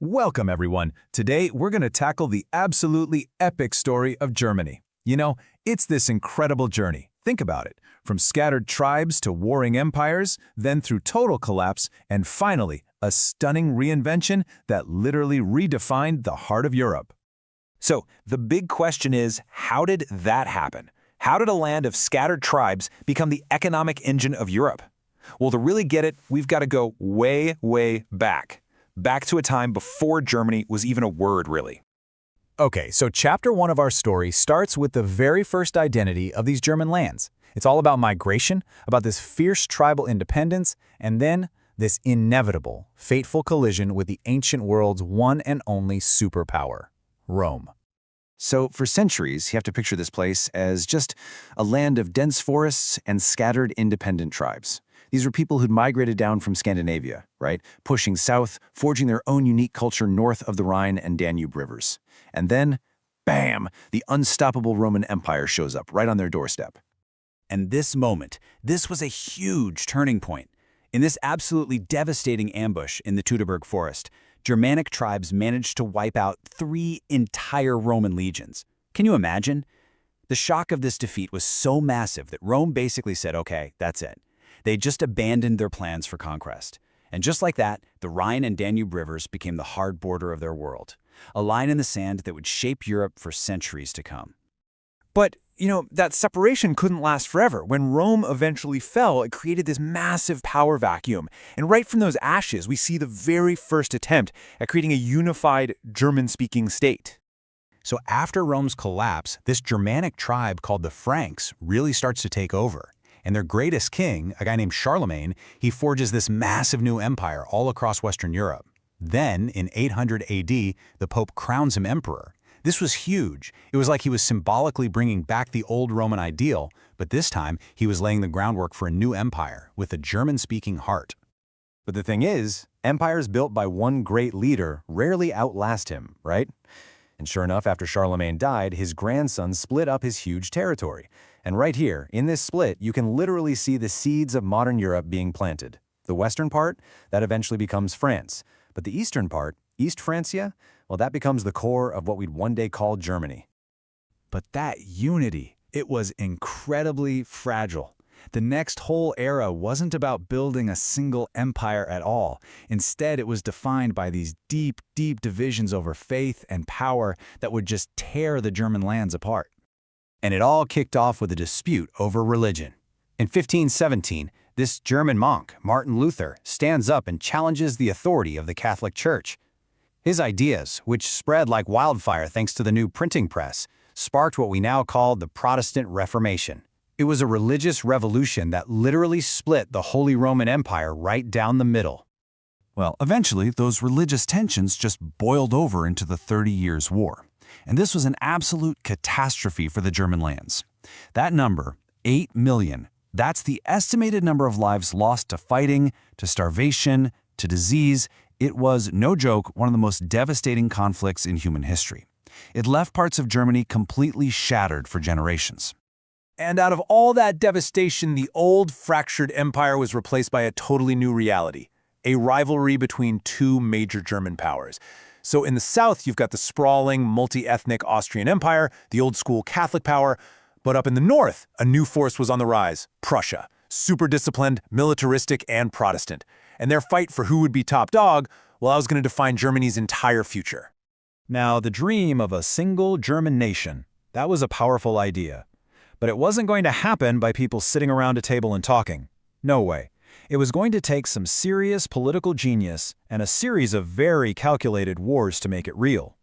Welcome, everyone. Today, we're going to tackle the absolutely epic story of Germany. It's this incredible journey. Think about it. From scattered tribes to warring empires, then through total collapse, and finally, a stunning reinvention that literally redefined the heart of Europe. So, the big question is, how did that happen? How did a land of scattered tribes become the economic engine of Europe? Well, to really get it, we've got to go way, way back. Back to a time before Germany was even a word, really. Okay, so chapter 1 of our story starts with the very first identity of these German lands. It's all about migration, about this fierce tribal independence, and then this inevitable, fateful collision with the ancient world's one and only superpower, Rome. So, for centuries, you have to picture this place as just a land of dense forests and scattered independent tribes. These were people who'd migrated down from Scandinavia, right? Pushing south, forging their own unique culture north of the Rhine and Danube rivers. And then, bam, the unstoppable Roman Empire shows up right on their doorstep. And this moment, this was a huge turning point. In this absolutely devastating ambush in the Teutoburg Forest, Germanic tribes managed to wipe out 3 entire Roman legions. Can you imagine? The shock of this defeat was so massive that Rome basically said, okay, that's it. They just abandoned their plans for conquest. And just like that, the Rhine and Danube rivers became the hard border of their world, a line in the sand that would shape Europe for centuries to come. But, that separation couldn't last forever. When Rome eventually fell, it created this massive power vacuum. And right from those ashes, we see the very first attempt at creating a unified German-speaking state. So after Rome's collapse, this Germanic tribe called the Franks really starts to take over. And their greatest king, a guy named Charlemagne, he forges this massive new empire all across Western Europe. Then, in 800 AD, the Pope crowns him emperor. This was huge. It was like he was symbolically bringing back the old Roman ideal, but this time he was laying the groundwork for a new empire with a German-speaking heart. But the thing is, empires built by one great leader rarely outlast him, right? And sure enough, after Charlemagne died, his grandson split up his huge territory. And right here, in this split, you can literally see the seeds of modern Europe being planted. The western part, that eventually becomes France. But the eastern part, East Francia, well, that becomes the core of what we'd one day call Germany. But that unity, it was incredibly fragile. The next whole era wasn't about building a single empire at all. Instead, it was defined by these deep, deep divisions over faith and power that would just tear the German lands apart. And it all kicked off with a dispute over religion. In 1517, this German monk, Martin Luther, stands up and challenges the authority of the Catholic Church. His ideas, which spread like wildfire thanks to the new printing press, sparked what we now call the Protestant Reformation. It was a religious revolution that literally split the Holy Roman Empire right down the middle. Well, eventually, those religious tensions just boiled over into the 30 Years' War. And this was an absolute catastrophe for the German lands. That number, 8 million, that's the estimated number of lives lost to fighting, to starvation, to disease. It was, no joke, one of the most devastating conflicts in human history. It left parts of Germany completely shattered for generations. And out of all that devastation, the old fractured empire was replaced by a totally new reality, a rivalry between 2 major German powers. So in the south, you've got the sprawling, multi-ethnic Austrian Empire, the old-school Catholic power. But up in the north, a new force was on the rise, Prussia, super disciplined, militaristic, and Protestant. And their fight for who would be top dog, well, that was going to define Germany's entire future. Now, the dream of a single German nation, that was a powerful idea. But it wasn't going to happen by people sitting around a table and talking. No way. It was going to take some serious political genius and a series of very calculated wars to make it real.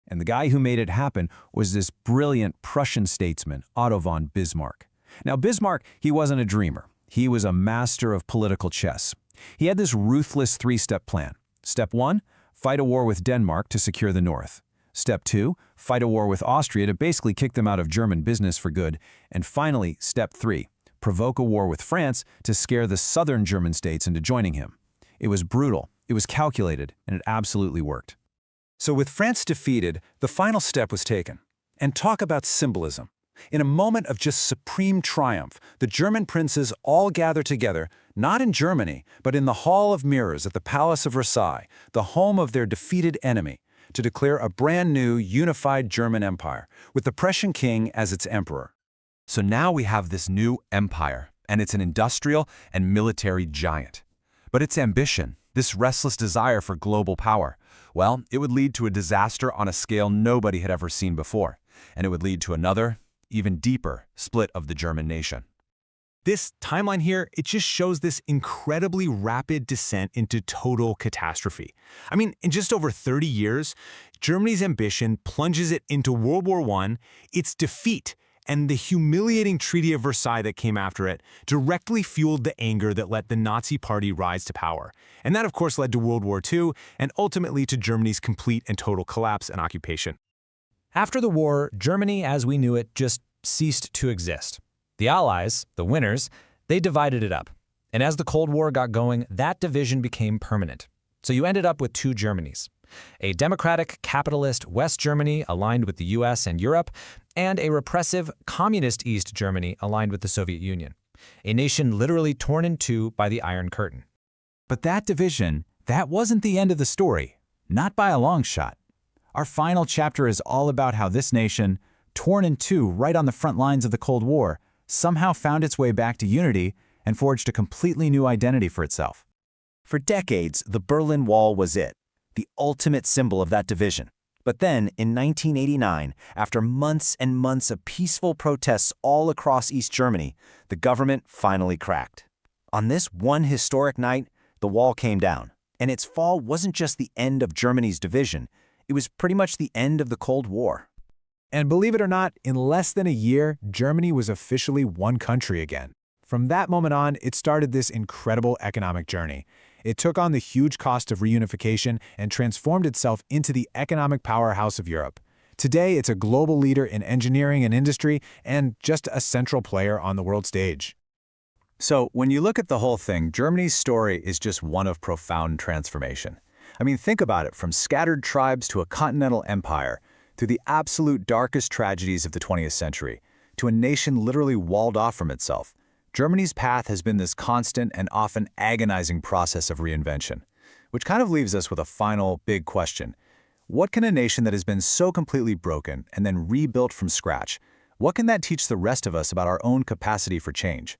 And the guy who made it happen was this brilliant Prussian statesman, Otto von Bismarck. Now, Bismarck, he wasn't a dreamer. He was a master of political chess. He had this ruthless 3-step plan. Step 1, fight a war with Denmark to secure the north. Step 2, fight a war with Austria to basically kick them out of German business for good. And finally, Step 3, provoke a war with France to scare the southern German states into joining him. It was brutal, it was calculated, and it absolutely worked. So with France defeated, the final step was taken. And talk about symbolism. In a moment of just supreme triumph, the German princes all gather together, not in Germany, but in the Hall of Mirrors at the Palace of Versailles, the home of their defeated enemy, to declare a brand new, unified German empire, with the Prussian king as its emperor. So now we have this new empire, and it's an industrial and military giant. But its ambition, this restless desire for global power, well, it would lead to a disaster on a scale nobody had ever seen before, and it would lead to another, even deeper, split of the German nation. This timeline here, it just shows this incredibly rapid descent into total catastrophe. I mean, in just over 30 years, Germany's ambition plunges it into World War I, its defeat, and the humiliating Treaty of Versailles that came after it directly fueled the anger that let the Nazi Party rise to power. And that, of course, led to World War II and ultimately to Germany's complete and total collapse and occupation. After the war, Germany as we knew it just ceased to exist. The Allies, the winners, they divided it up. And as the Cold War got going, that division became permanent. So you ended up with two Germanys. A democratic, capitalist West Germany aligned with the US and Europe, and a repressive, communist East Germany aligned with the Soviet Union. A nation literally torn in two by the Iron Curtain. But that division, that wasn't the end of the story. Not by a long shot. Our final chapter is all about how this nation, torn in two right on the front lines of the Cold War, somehow found its way back to unity and forged a completely new identity for itself. For decades, the Berlin Wall was it, the ultimate symbol of that division. But then, in 1989, after months and months of peaceful protests all across East Germany, the government finally cracked. On this one historic night, the wall came down, and its fall wasn't just the end of Germany's division, it was pretty much the end of the Cold War. And believe it or not, in less than a year, Germany was officially one country again. From that moment on, it started this incredible economic journey. It took on the huge cost of reunification and transformed itself into the economic powerhouse of Europe. Today, it's a global leader in engineering and industry and just a central player on the world stage. So, when you look at the whole thing, Germany's story is just one of profound transformation. I mean, think about it, from scattered tribes to a continental empire, to the absolute darkest tragedies of the 20th century, to a nation literally walled off from itself. Germany's path has been this constant and often agonizing process of reinvention, which kind of leaves us with a final big question. What can a nation that has been so completely broken and then rebuilt from scratch, what can that teach the rest of us about our own capacity for change?